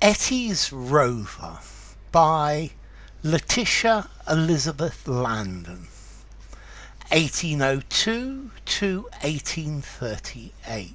Etty's Rover by Letitia Elizabeth Landon, 1802 to 1838.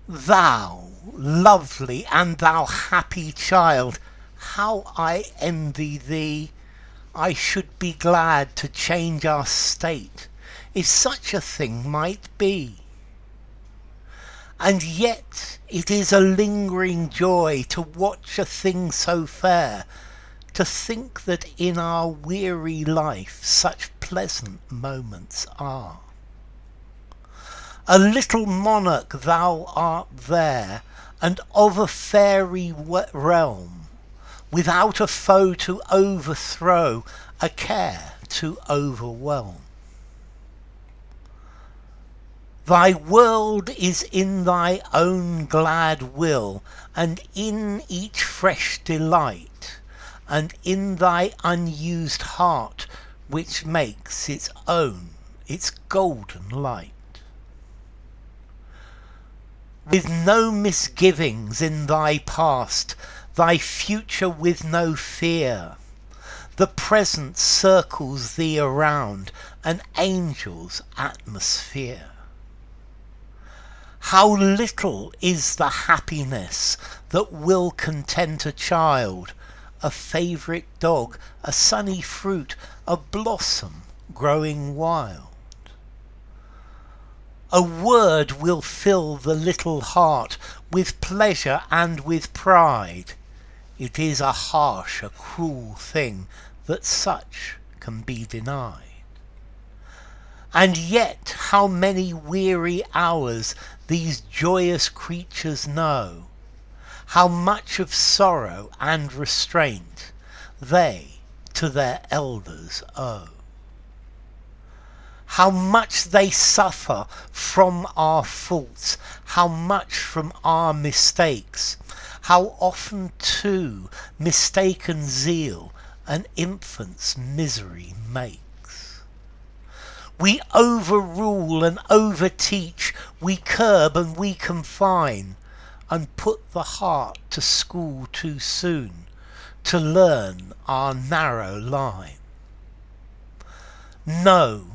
Thou lovely and thou happy child, how I envy thee! I should be glad to change our state, if such a thing might be. And yet it is a lingering joy to watch a thing so fair, to think that in our weary life such pleasant moments are. A little monarch thou art there, and of a fairy realm, without a foe to overthrow, a care to overwhelm. Thy world is in thy own glad will, and in each fresh delight, and in thy unused heart, which makes its own its golden light. With no misgivings in thy past, thy future with no fear, the present circles thee around, an angel's atmosphere. How little is the happiness that will content a child, a favourite dog, a sunny fruit, a blossom growing wild. A word will fill the little heart with pleasure and with pride. It is a harsh, a cruel thing that such can be denied. And yet how many weary hours these joyous creatures know, how much of sorrow and restraint they to their elders owe. How much they suffer from our faults, how much from our mistakes, how often too mistaken zeal an infant's misery makes. We overrule and overteach, we curb and we confine, and put the heart to school too soon, to learn our narrow line. No,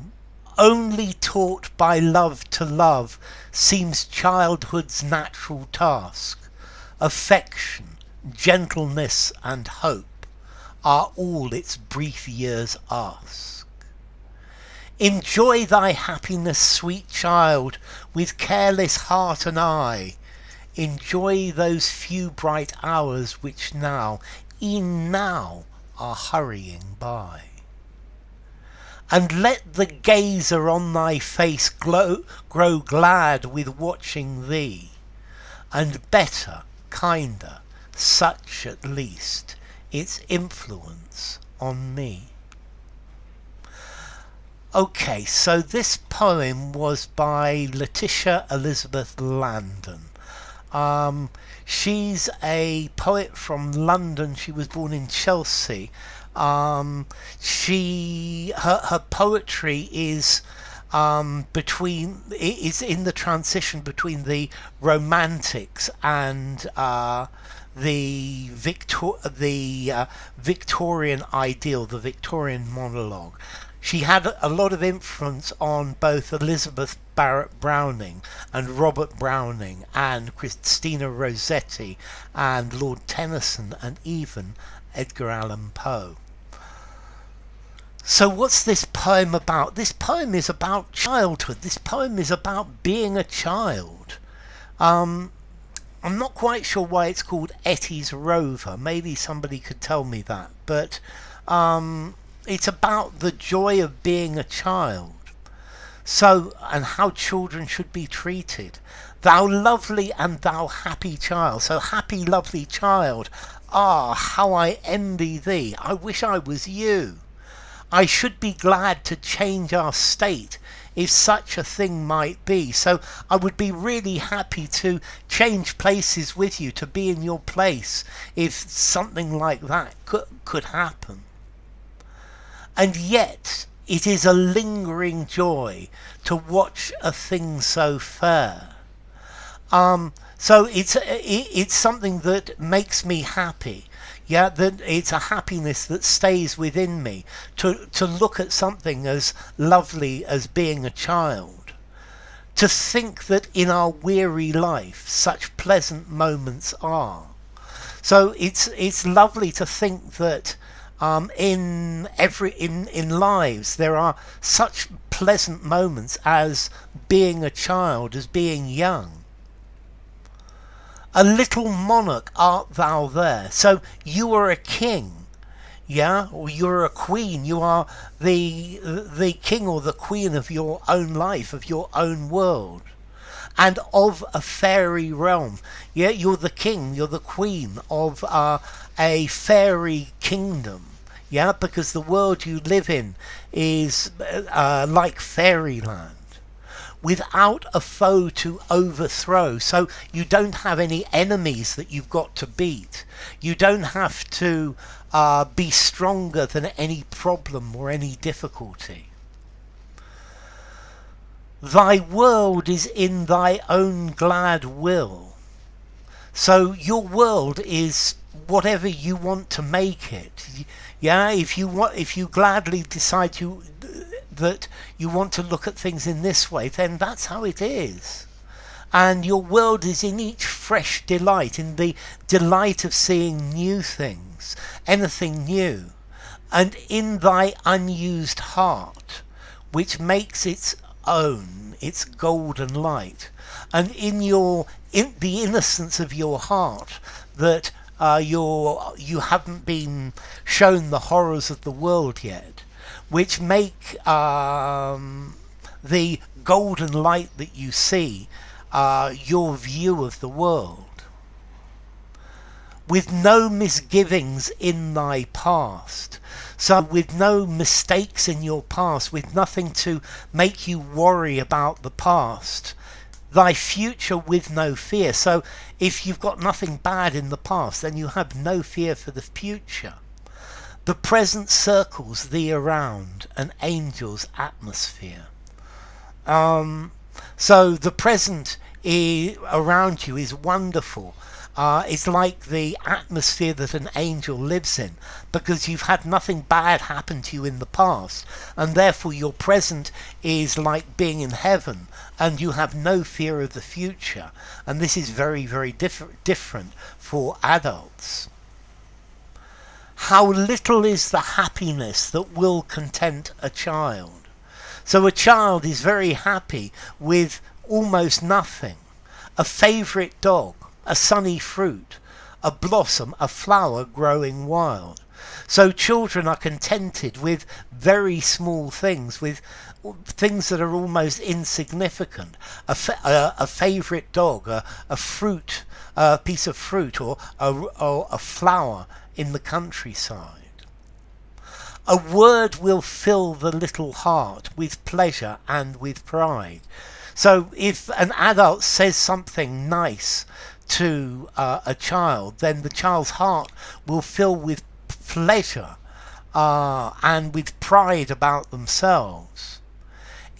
only taught by love to love seems childhood's natural task. Affection, gentleness and hope are all its brief years ask. Enjoy thy happiness, sweet child, with careless heart and eye. Enjoy those few bright hours which now, e'en now, are hurrying by. And let the gazer on thy face grow glad with watching thee, and better, kinder, such at least, its influence on me. Okay, so this poem was by Letitia Elizabeth Landon. She's a poet from London. She was born in Chelsea. Her poetry is in the transition between the Romantics and the Victorian ideal, the Victorian monologue. She had a lot of influence on both Elizabeth Barrett Browning and Robert Browning and Christina Rossetti and Lord Tennyson and even Edgar Allan Poe. So what's this poem about? This poem is about childhood. This poem is about being a child. I'm not quite sure why it's called Etty's Rover. Maybe somebody could tell me that. But it's about the joy of being a child. So, and how children should be treated. Thou lovely and thou happy child. So happy, lovely child. Ah, how I envy thee. I wish I was you. I should be glad to change our state, if such a thing might be. So I would be really happy to change places with you, to be in your place, if something like that could happen. And yet it is a lingering joy to watch a thing so fair. So it's something that makes me happy. Yeah, that it's a happiness that stays within me to look at something as lovely as being a child. To think that in our weary life such pleasant moments are. So it's lovely to think that in lives there are such pleasant moments as being a child, as being young. A little monarch art thou there. So you are a king, yeah, or you're a queen. You are the king or the queen of your own life, of your own world, and of a fairy realm. Yeah, you're the king, you're the queen of a fairy kingdom. Yeah, because the world you live in is like fairyland, without a foe to overthrow. So you don't have any enemies that you've got to beat. You don't have to be stronger than any problem or any difficulty. Thy world is in thy own glad will. So your world is whatever you want to make it. Yeah, if you gladly decide that you want to look at things in this way, then that's how it is. And your world is in each fresh delight, in the delight of seeing new things, anything new, and in thy unused heart, which makes its own its golden light, and in the innocence of your heart, that you haven't been shown the horrors of the world yet, which make the golden light that you see your view of the world. With no misgivings in thy past. So with no mistakes in your past, with nothing to make you worry about the past. Thy future with no fear. So if you've got nothing bad in the past, then you have no fear for the future. The present circles thee around, an angel's atmosphere. So the present around you is wonderful. It's like the atmosphere that an angel lives in, because you've had nothing bad happen to you in the past, and therefore your present is like being in heaven, and you have no fear of the future. And this is very, very different for adults. How little is the happiness that will content a child. So a child is very happy with almost nothing. A favourite dog, a sunny fruit, a blossom, a flower growing wild. So children are contented with very small things, with things that are almost insignificant. A favourite dog, a fruit, a piece of fruit, or a flower in the countryside. A word will fill the little heart with pleasure and with pride. So if an adult says something nice to a child, then the child's heart will fill with pleasure and with pride about themselves.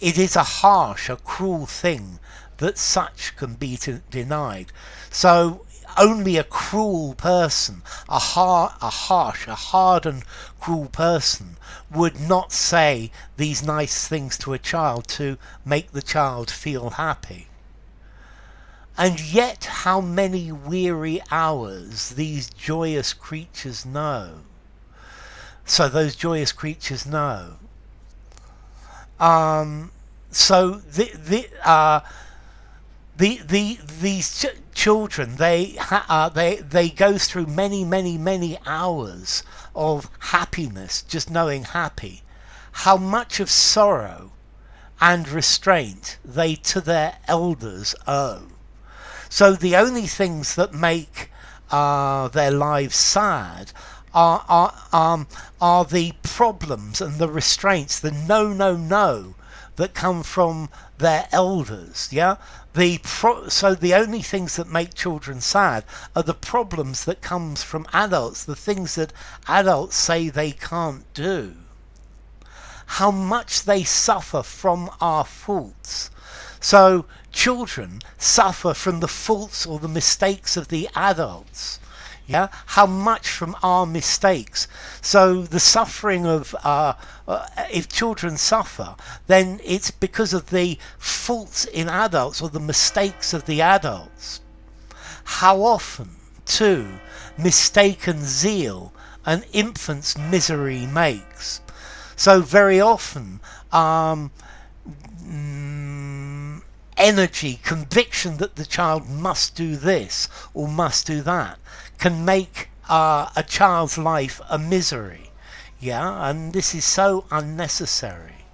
It is a harsh, a cruel thing that such can be denied. So only a cruel person, a harsh, a hardened, cruel person would not say these nice things to a child to make the child feel happy. And yet how many weary hours these joyous creatures know. So those joyous creatures know. So these children, they go through many hours of happiness, just knowing happy. How much of sorrow and restraint they to their elders owe. So the only things that make their lives sad are the problems and the restraints, the no that come from their elders. Yeah, so the only things that make children sad are the problems that comes from adults, the things that adults say they can't do. How much they suffer from our faults. So children suffer from the faults or the mistakes of the adults. Yeah, how much from our mistakes. So the suffering of if children suffer, then it's because of the faults in adults or the mistakes of the adults. How often too mistaken zeal an infant's misery makes. So very often energy, conviction that the child must do this or must do that can make a child's life a misery. Yeah, and this is so unnecessary.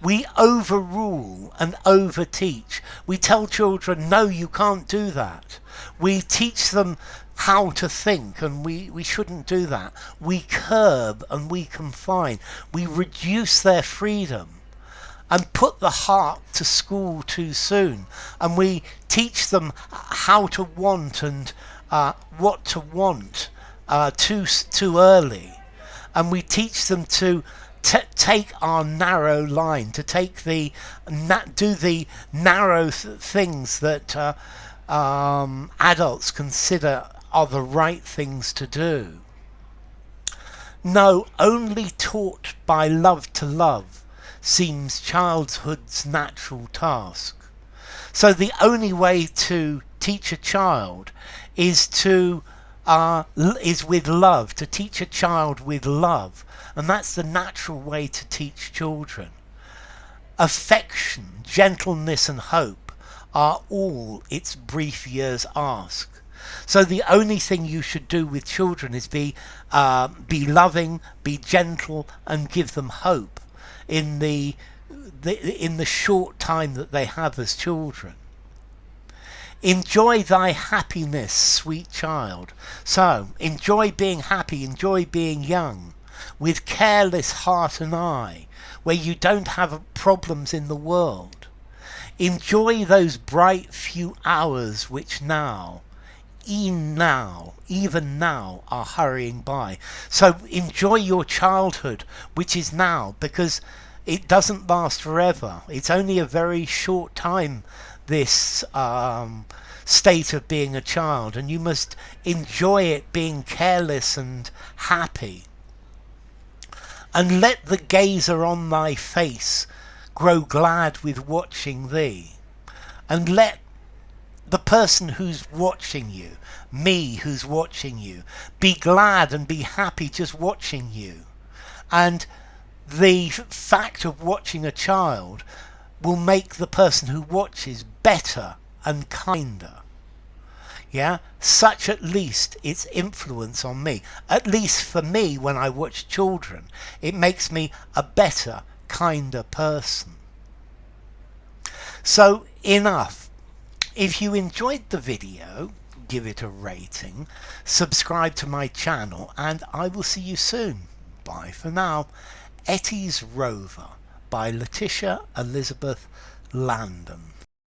We overrule and overteach. We tell children, no, you can't do that. We teach them how to think, and we shouldn't do that. We curb and we confine. We reduce their freedom and put the heart to school too soon. And we teach them how to want and what to want too early. And we teach them to take our narrow line, to take do the narrow things that adults consider are the right things to do. No, only taught by love to love seems childhood's natural task. So the only way to teach a child is with love, to teach a child with love, and that's the natural way to teach children. Affection, gentleness and hope are all its brief years ask. So the only thing you should do with children is be loving, be gentle, and give them hope in the short time that they have as children. Enjoy thy happiness, sweet child. So enjoy being happy, enjoy being young, with careless heart and eye, where you don't have problems in the world. Enjoy those bright few hours which even now are hurrying by. So enjoy your childhood, which is now, because it doesn't last forever. It's only a very short time, this state of being a child, and you must enjoy it being careless and happy. And let the gazer on thy face grow glad with watching thee, and let the person who's watching you, me who's watching you, be glad and be happy just watching you. And the fact of watching a child will make the person who watches better and kinder. Yeah, such at least its influence on me. At least for me, when I watch children, it makes me a better, kinder person. So enough. If you enjoyed the video, give it a rating, subscribe to my channel, and I will see you soon. Bye for now. Etty's Rover by Letitia Elizabeth Landon.